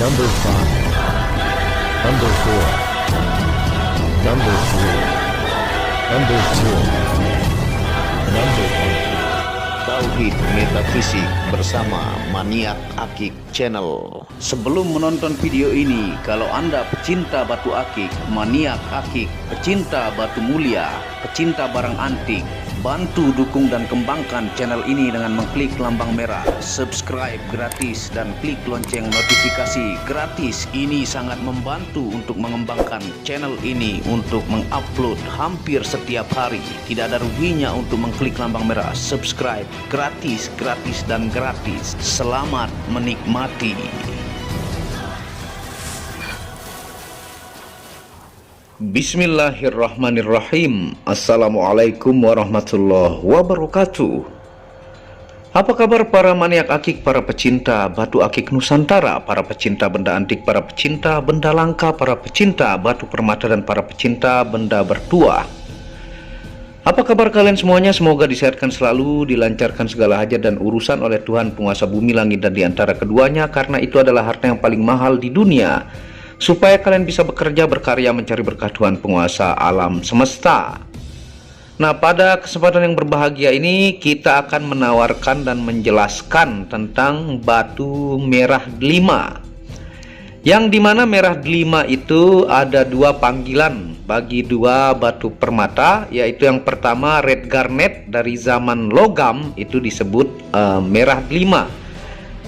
Number 5, Number 4, Number 3, Number 2, Number 1. Tauhid Metafisik bersama Maniak Akik Channel. Sebelum menonton video ini, kalau Anda pecinta batu akik, maniak akik, pecinta batu mulia, pecinta barang antik, bantu dukung dan kembangkan channel ini dengan mengklik lambang merah subscribe gratis dan klik lonceng notifikasi gratis. Ini sangat membantu untuk mengembangkan channel ini untuk mengupload hampir setiap hari. Tidak ada ruginya untuk mengklik lambang merah subscribe, gratis dan gratis. Selamat menikmati. Bismillahirrahmanirrahim. Assalamualaikum warahmatullahi wabarakatuh. Apa kabar para maniak akik, para pecinta batu akik Nusantara, para pecinta benda antik, para pecinta benda langka, para pecinta batu permata, dan para pecinta benda bertuah? Apa kabar kalian semuanya? Semoga disehatkan selalu, dilancarkan segala hajat dan urusan oleh Tuhan penguasa bumi, langit, dan diantara keduanya, karena itu adalah harta yang paling mahal di dunia, supaya kalian bisa bekerja, berkarya, mencari berkah Tuhan penguasa alam semesta. Nah, pada kesempatan yang berbahagia ini kita akan menawarkan dan menjelaskan tentang batu merah delima, yang dimana merah delima itu ada dua panggilan bagi dua batu permata, yaitu yang pertama red garnet dari zaman logam itu disebut merah delima.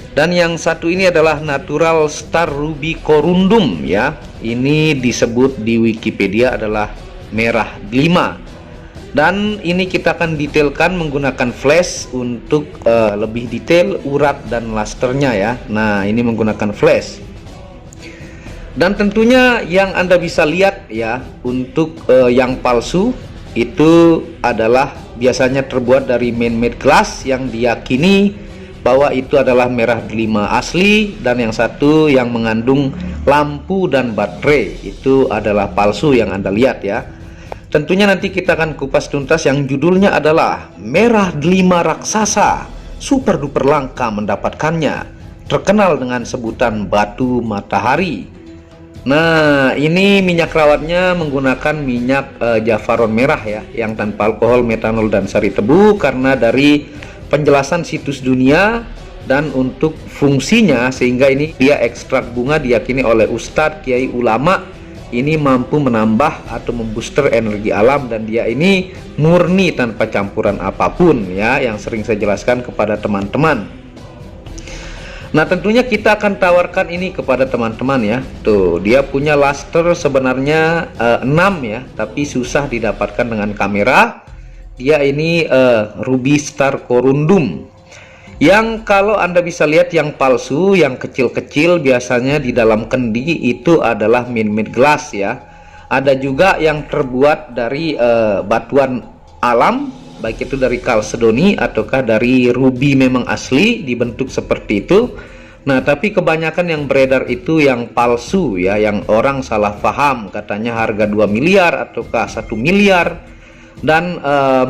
Dan yang satu ini adalah natural star ruby corundum, ya. Ini disebut di Wikipedia adalah merah delima. Dan ini kita akan detailkan menggunakan flash untuk lebih detail urat dan lasternya, ya. Nah, ini menggunakan flash. Dan tentunya yang Anda bisa lihat, ya, untuk yang palsu itu adalah biasanya terbuat dari man-made glass yang diyakini bahwa itu adalah merah delima asli, dan yang satu yang mengandung lampu dan baterai itu adalah palsu yang Anda lihat, ya. Tentunya nanti kita akan kupas tuntas yang judulnya adalah merah delima raksasa, super duper langka mendapatkannya, terkenal dengan sebutan batu matahari. Nah, ini minyak rawatnya menggunakan minyak javaron merah, ya, yang tanpa alkohol, metanol, dan sari tebu, karena dari penjelasan situs dunia dan untuk fungsinya, sehingga ini dia ekstrak bunga diyakini oleh ustadz, kiai, ulama, ini mampu menambah atau membooster energi alam, dan dia ini murni tanpa campuran apapun, ya, yang sering saya jelaskan kepada teman-teman. Nah, tentunya kita akan tawarkan ini kepada teman-teman, ya. Tuh, dia punya luster sebenarnya 6, ya, tapi susah didapatkan dengan kamera. Dia ini ruby star corundum, yang kalau Anda bisa lihat yang palsu, yang kecil-kecil biasanya di dalam kendi itu adalah man-made glass, ya. Ada juga yang terbuat dari batuan alam, baik itu dari kalsedoni ataukah dari ruby memang asli dibentuk seperti itu. Nah, tapi kebanyakan yang beredar itu yang palsu, ya, yang orang salah paham, katanya harga 2 miliar ataukah 1 miliar. Dan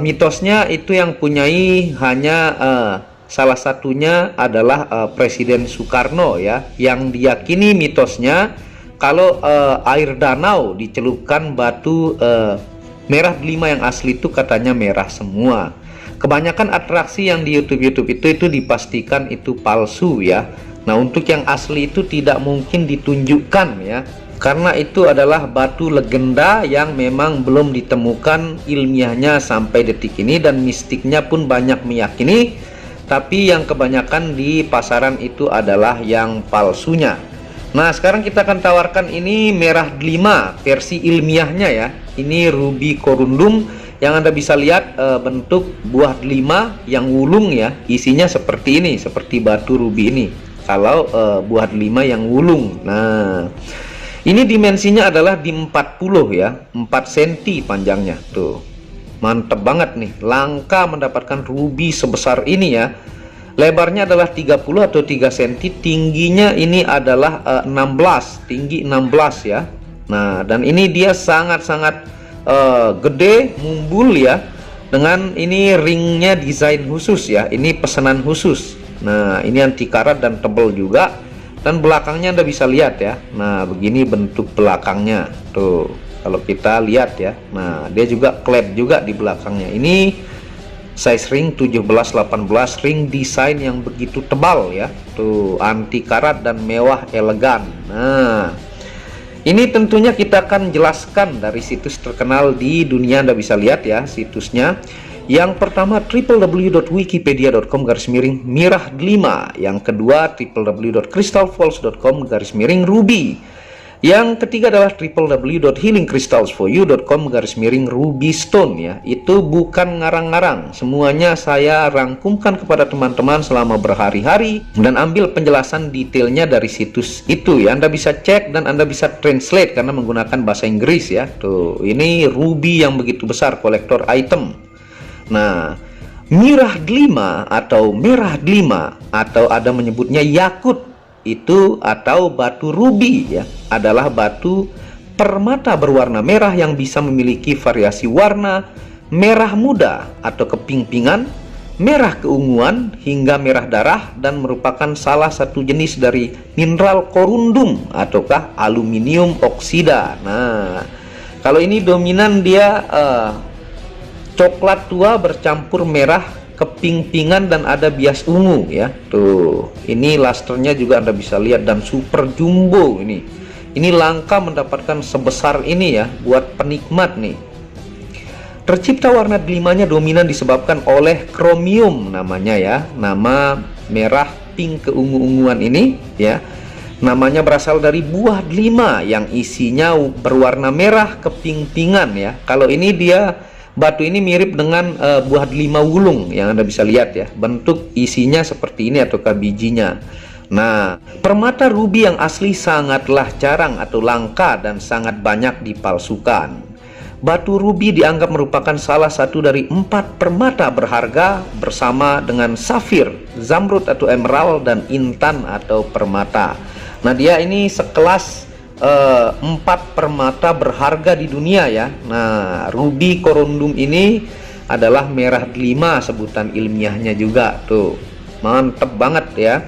mitosnya itu yang punyai hanya salah satunya adalah Presiden Soekarno, ya, yang diyakini mitosnya kalau air danau dicelupkan batu merah delima yang asli itu katanya merah semua. Kebanyakan atraksi yang di YouTube itu dipastikan itu palsu, ya. Nah, untuk yang asli itu tidak mungkin ditunjukkan, ya, karena itu adalah batu legenda yang memang belum ditemukan ilmiahnya sampai detik ini, dan mistiknya pun banyak meyakini, tapi yang kebanyakan di pasaran itu adalah yang palsunya. Nah, sekarang kita akan tawarkan ini merah delima versi ilmiahnya, ya. Ini ruby corundum yang Anda bisa lihat bentuk buah delima yang wulung, ya. Isinya seperti ini, seperti batu ruby ini kalau buah delima yang wulung. Nah, ini dimensinya adalah di 40, ya, 4 cm panjangnya. Tuh, mantep banget nih, langka mendapatkan ruby sebesar ini, ya. Lebarnya adalah 30 atau 3 cm, tingginya ini adalah 16, tinggi 16, ya. Nah, dan ini dia sangat-sangat gede, mumbul, ya, dengan ini ringnya desain khusus, ya. Ini pesanan khusus. Nah, ini anti karat dan tebal juga. dan belakangnya Anda bisa lihat ya. Nah, begini bentuk belakangnya tuh kalau kita lihat ya. Nah, dia juga klep juga di belakangnya. Ini size ring 17-18, ring desain yang begitu tebal ya, tuh anti karat dan mewah elegan. Nah, ini tentunya kita akan jelaskan dari situs terkenal di dunia. Anda bisa lihat ya situsnya. Yang pertama www.wikipedia.com/mirah5, yang kedua www.crystalfalls.com/ruby, yang ketiga adalah www.healingcrystals4u.com/rubystone ya. Itu bukan ngarang-ngarang, semuanya saya rangkumkan kepada teman-teman selama berhari-hari dan ambil penjelasan detailnya dari situs itu ya. Anda bisa cek dan Anda bisa translate karena menggunakan bahasa Inggris ya. Tuh, ini ruby yang begitu besar, kolektor item. Nah, mirah delima atau merah delima atau ada menyebutnya yakut itu atau batu ruby ya, adalah batu permata berwarna merah yang bisa memiliki variasi warna merah muda atau keping-pingan, merah keunguan hingga merah darah, dan merupakan salah satu jenis dari mineral korundum ataukah aluminium oksida. Nah, kalau ini dominan dia coklat tua bercampur merah keping-pingan dan ada bias ungu ya. Tuh, ini lusternya juga Anda bisa lihat dan super jumbo ini. Ini langka mendapatkan sebesar ini ya buat penikmat nih. Tercipta warna delimanya dominan disebabkan oleh kromium namanya ya. Nama merah pink keungu-unguan ini ya. Namanya berasal dari buah delima yang isinya berwarna merah keping-pingan ya. Kalau ini dia batu ini mirip dengan buah delima wulung yang Anda bisa lihat ya. Bentuk isinya seperti ini ataukah bijinya. Nah, permata ruby yang asli sangatlah jarang atau langka dan sangat banyak dipalsukan. Batu ruby dianggap merupakan salah satu dari 4 permata berharga bersama dengan safir, zamrud atau emerald, dan intan atau permata. Nah, dia ini sekelas 4 permata berharga di dunia ya. Nah, ruby korundum ini adalah merah delima sebutan ilmiahnya juga tuh. Mantep banget ya.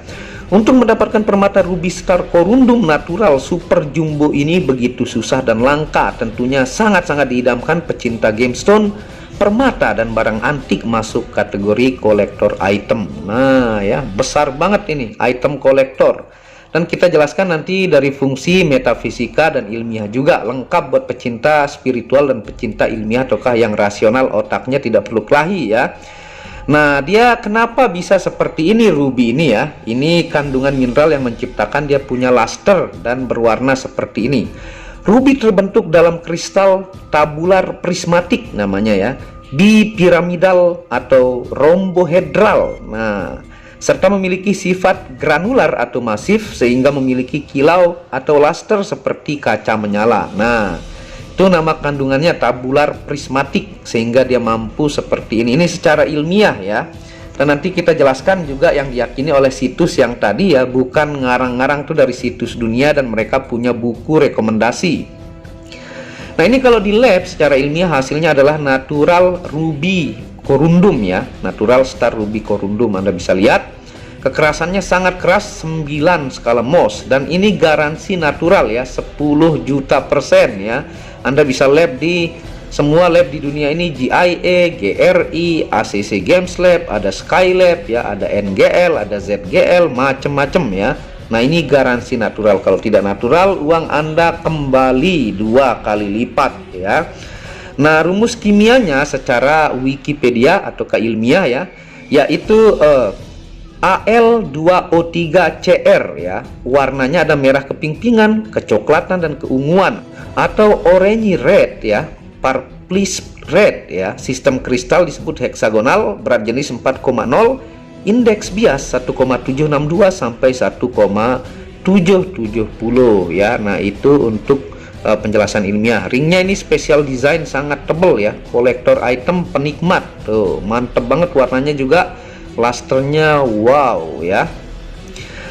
Untuk mendapatkan permata ruby star korundum natural super jumbo ini begitu susah dan langka. Tentunya sangat-sangat diidamkan pecinta gemstone, permata dan barang antik masuk kategori kolektor item. Nah ya, besar banget ini item kolektor. Dan kita jelaskan nanti dari fungsi metafisika dan ilmiah juga, lengkap buat pecinta spiritual dan pecinta ilmiah ataukah yang rasional otaknya tidak perlu kelahi ya. Nah, dia kenapa bisa seperti ini ruby ini ya? Ini kandungan mineral yang menciptakan dia punya luster dan berwarna seperti ini. Ruby terbentuk dalam kristal tabular prismatik namanya ya, bipiramidal atau rombohedral. Nah, serta memiliki sifat granular atau masif sehingga memiliki kilau atau luster seperti kaca menyala. Nah, itu nama kandungannya tabular prismatik sehingga dia mampu seperti ini. Ini secara ilmiah ya. Dan nanti kita jelaskan juga yang diyakini oleh situs yang tadi ya, bukan ngarang-ngarang tuh dari situs dunia dan mereka punya buku rekomendasi. Nah, ini kalau di lab secara ilmiah hasilnya adalah natural ruby korundum ya, natural star ruby korundum. Anda bisa lihat kekerasannya sangat keras, 9 skala Mohs, dan ini garansi natural ya, 10 juta persen ya. Anda bisa lab di semua lab di dunia ini, GIA, GRI, ACC Games Lab, ada Skylab ya, ada NGL, ada ZGL, macem-macem ya. Nah, ini garansi natural. Kalau tidak natural, uang Anda kembali 2 kali lipat ya. Nah, rumus kimianya secara Wikipedia atau keilmiah ya, yaitu Al2O3Cr ya. Warnanya ada merah keping-pingan, kecoklatan dan keunguan, atau oranye red ya, purplish red ya. Sistem kristal disebut heksagonal, berat jenis 4,0, indeks bias 1,762 sampai 1,770 ya. Nah, itu untuk penjelasan ilmiah. Ringnya ini spesial design, sangat tebal ya, kolektor item penikmat. Tuh, mantep banget warnanya juga, lusternya wow ya.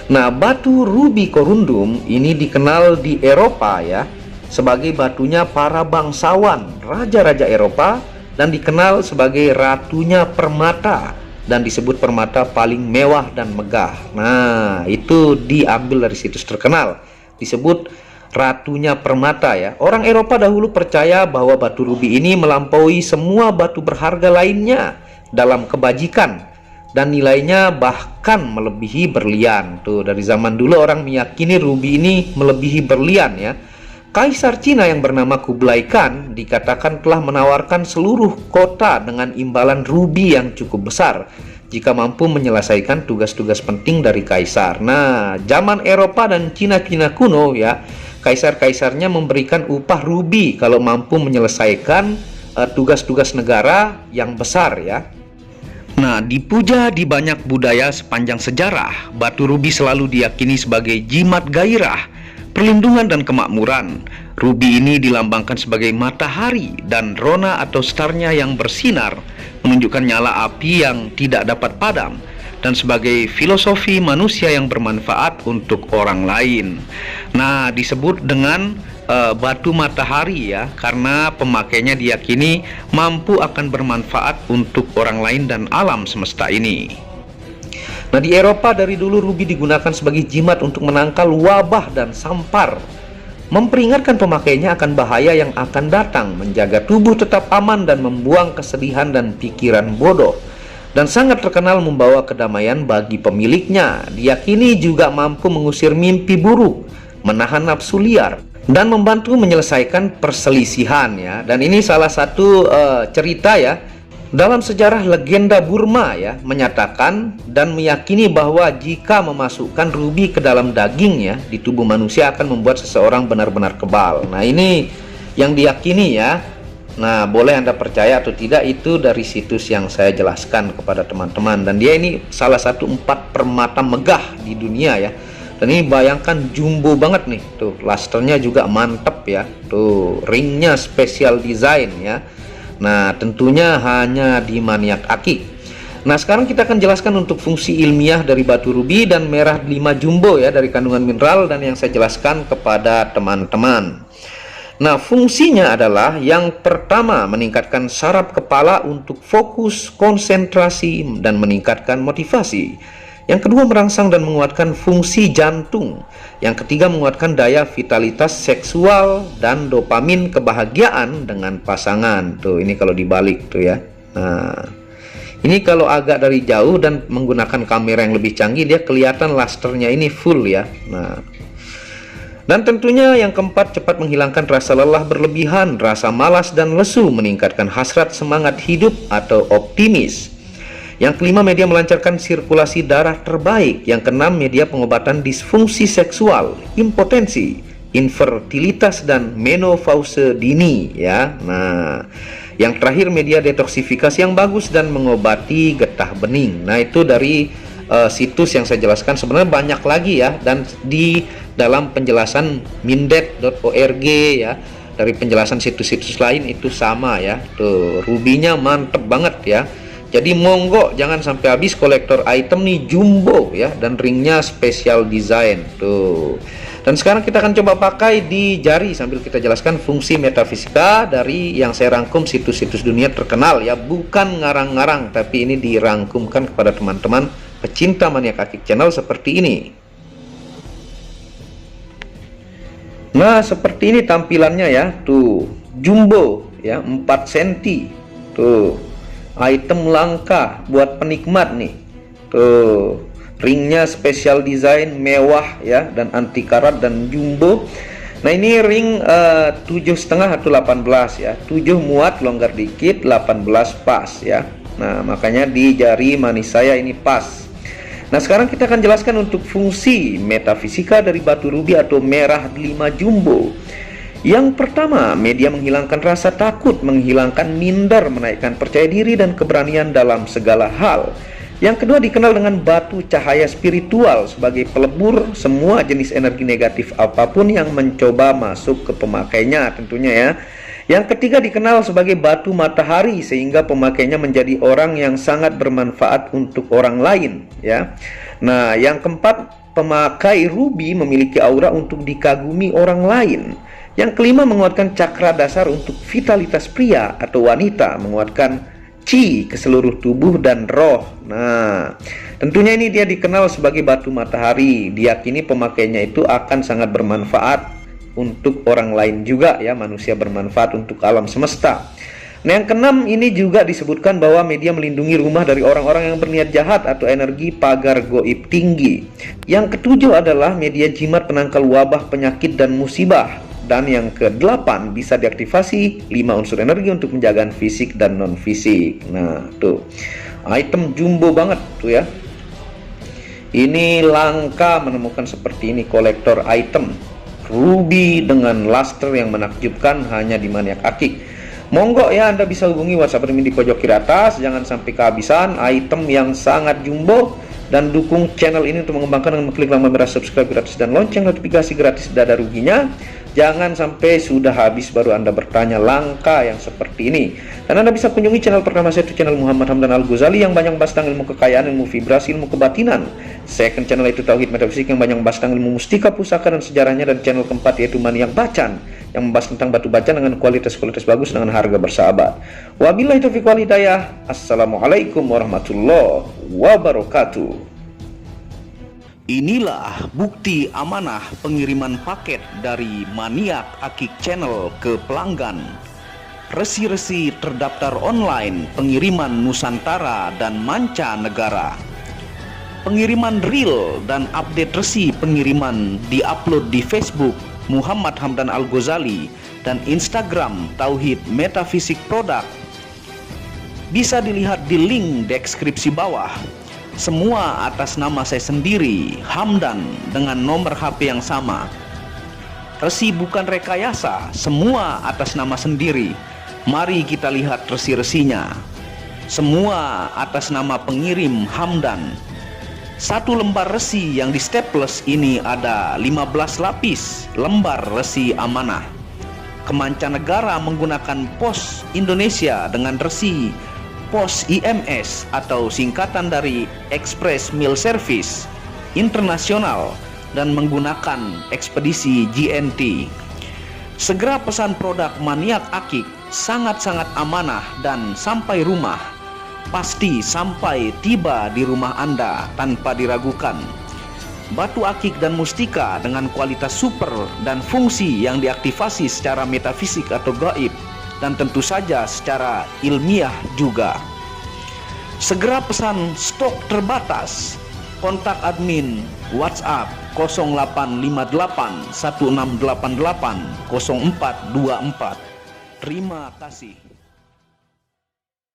Nah, batu ruby korundum ini dikenal di Eropa ya sebagai batunya para bangsawan, raja-raja Eropa, dan dikenal sebagai ratunya permata. dan disebut permata paling mewah dan megah. Nah, itu diambil dari situs terkenal, disebut ratunya permata ya. Orang Eropa dahulu percaya bahwa batu rubi ini melampaui semua batu berharga lainnya dalam kebajikan, dan nilainya bahkan melebihi berlian. Tuh, dari zaman dulu orang meyakini rubi ini melebihi berlian ya. Kaisar Cina yang bernama Kublai Khan dikatakan telah menawarkan seluruh kota dengan imbalan rubi yang cukup besar jika mampu menyelesaikan tugas-tugas penting dari kaisar. Nah, zaman Eropa dan Cina kuno ya, kaisar-kaisarnya memberikan upah rubi kalau mampu menyelesaikan tugas-tugas negara yang besar ya. Nah, dipuja di banyak budaya sepanjang sejarah, batu rubi selalu diyakini sebagai jimat gairah, perlindungan dan kemakmuran. Rubi ini dilambangkan sebagai matahari dan rona atau starnya yang bersinar, menunjukkan nyala api yang tidak dapat padam, dan sebagai filosofi manusia yang bermanfaat untuk orang lain. Nah, disebut dengan batu matahari ya, karena pemakainya diyakini mampu akan bermanfaat untuk orang lain dan alam semesta ini. Nah, di Eropa dari dulu rubi digunakan sebagai jimat untuk menangkal wabah dan sampar, memperingatkan pemakainya akan bahaya yang akan datang, menjaga tubuh tetap aman dan membuang kesedihan dan pikiran bodoh, dan sangat terkenal membawa kedamaian bagi pemiliknya. Diyakini juga mampu mengusir mimpi buruk, menahan nafsu liar, dan membantu menyelesaikan perselisihan ya. Dan ini salah satu cerita ya dalam sejarah. Legenda Burma ya menyatakan dan meyakini bahwa jika memasukkan rubi ke dalam daging ya di tubuh manusia akan membuat seseorang benar-benar kebal. Nah, ini yang diyakini ya. Nah, boleh Anda percaya atau tidak, itu dari situs yang saya jelaskan kepada teman-teman. Dan dia ini salah satu 4 permata megah di dunia ya. Dan ini bayangkan jumbo banget nih. Tuh, lusternya juga mantep ya. Tuh, ringnya special design ya. Nah, tentunya hanya di Maniak Akik. Nah, sekarang kita akan jelaskan untuk fungsi ilmiah dari batu rubi dan merah 5 jumbo ya, dari kandungan mineral dan yang saya jelaskan kepada teman-teman. Nah, fungsinya adalah yang pertama meningkatkan saraf kepala untuk fokus, konsentrasi, dan meningkatkan motivasi. Yang kedua merangsang dan menguatkan fungsi jantung. Yang ketiga menguatkan daya vitalitas seksual dan dopamin kebahagiaan dengan pasangan. Tuh, ini kalau dibalik tuh ya. Nah, ini kalau agak dari jauh dan menggunakan kamera yang lebih canggih, dia kelihatan lusternya ini full ya. Nah, dan tentunya yang keempat cepat menghilangkan rasa lelah berlebihan, rasa malas dan lesu, meningkatkan hasrat semangat hidup atau optimis. Yang kelima, media melancarkan sirkulasi darah terbaik. Yang keenam, media pengobatan disfungsi seksual, impotensi, infertilitas, dan menopause dini ya. Nah, yang terakhir, media detoksifikasi yang bagus dan mengobati getah bening. Nah, itu dari situs yang saya jelaskan. Sebenarnya banyak lagi ya, dan di dalam penjelasan mindet.org ya, dari penjelasan situs-situs lain itu sama ya. Tuh, rubinya mantep banget ya. Jadi monggo jangan sampai habis, kolektor item nih jumbo ya, dan ringnya special design tuh. Dan sekarang kita akan coba pakai di jari sambil kita jelaskan fungsi metafisika dari yang saya rangkum situs-situs dunia terkenal ya, bukan ngarang-ngarang, tapi ini dirangkumkan kepada teman-teman pecinta Maniak Akik channel seperti ini. Nah, seperti ini tampilannya ya, tuh jumbo ya, 4 cm tuh. Item langka buat penikmat nih. Tuh, ringnya special design, mewah ya, dan anti karat dan jumbo. Nah, ini ring 7,5 atau 18 ya. 7 muat, longgar dikit, 18 pas ya. Nah, makanya di jari manis saya ini pas. Nah, sekarang kita akan jelaskan untuk fungsi metafisika dari batu rubi atau merah 5 jumbo. Yang pertama, media menghilangkan rasa takut, menghilangkan minder, menaikkan percaya diri dan keberanian dalam segala hal. Yang kedua, dikenal dengan batu cahaya spiritual sebagai pelebur semua jenis energi negatif apapun yang mencoba masuk ke pemakainya tentunya ya. Yang ketiga, dikenal sebagai batu matahari sehingga pemakainya menjadi orang yang sangat bermanfaat untuk orang lain ya. Nah, yang keempat, pemakai rubi memiliki aura untuk dikagumi orang lain. Yang kelima, menguatkan cakra dasar untuk vitalitas pria atau wanita, menguatkan chi ke seluruh tubuh dan roh. Nah, tentunya ini dia dikenal sebagai batu matahari. Diyakini pemakainya itu akan sangat bermanfaat untuk orang lain juga ya, manusia bermanfaat untuk alam semesta. Nah, yang keenam ini juga disebutkan bahwa media melindungi rumah dari orang-orang yang berniat jahat atau energi pagar goib tinggi. Yang ketujuh adalah media jimat penangkal wabah, penyakit, dan musibah. Dan yang kedelapan bisa diaktifasi 5 unsur energi untuk penjagaan fisik dan non-fisik. Nah, tuh item jumbo banget tuh ya. Ini langka menemukan seperti ini, kolektor item ruby dengan luster yang menakjubkan hanya di Maniak Akik. Monggo ya, Anda bisa hubungi WhatsApp admin di pojok kiri atas. Jangan sampai kehabisan item yang sangat jumbo. Dan dukung channel ini untuk mengembangkan dengan mengklik tombol merah subscribe gratis dan lonceng notifikasi gratis, tidak ada ruginya. Jangan sampai sudah habis baru Anda bertanya, langka yang seperti ini. Dan Anda bisa kunjungi channel pertama saya, itu channel Muhammad Hamdan Al-Ghazali yang banyak bahas tentang ilmu kekayaan, ilmu vibrasi, ilmu kebatinan. Second channel itu Tauhid Metafisik yang banyak bahas tentang ilmu mustika, pusaka, dan sejarahnya. Dan channel keempat yaitu Maniak Bacan yang membahas tentang batu bacan dengan kualitas bagus dengan harga bersahabat. Wabillahi taufiq wal hidayah. Assalamualaikum warahmatullahi wabarakatuh. Inilah bukti amanah pengiriman paket dari Maniak Akik Channel ke pelanggan. Resi-resi terdaftar online pengiriman Nusantara dan mancanegara. Pengiriman real dan update resi pengiriman diupload di Facebook Muhammad Hamdan Al-Ghazali dan Instagram Tauhid Metafisik Produk. Bisa dilihat di link deskripsi bawah. Semua atas nama saya sendiri, Hamdan, dengan nomor HP yang sama. Resi bukan rekayasa, semua atas nama sendiri. Mari kita lihat resi-resinya. Semua atas nama pengirim Hamdan. Satu lembar resi yang di staples ini ada 15 lapis lembar resi amanah. Kemancanegara menggunakan pos Indonesia dengan resi pos IMS atau singkatan dari Express Mail Service Internasional dan menggunakan ekspedisi GNT. Segera pesan produk Maniak Akik, sangat-sangat amanah dan sampai rumah. Pasti sampai tiba di rumah Anda tanpa diragukan. Batu akik dan mustika dengan kualitas super dan fungsi yang diaktifasi secara metafisik atau gaib, dan tentu saja secara ilmiah juga. Segera pesan, stok terbatas. Kontak admin WhatsApp 0858 1688 0424. Terima kasih.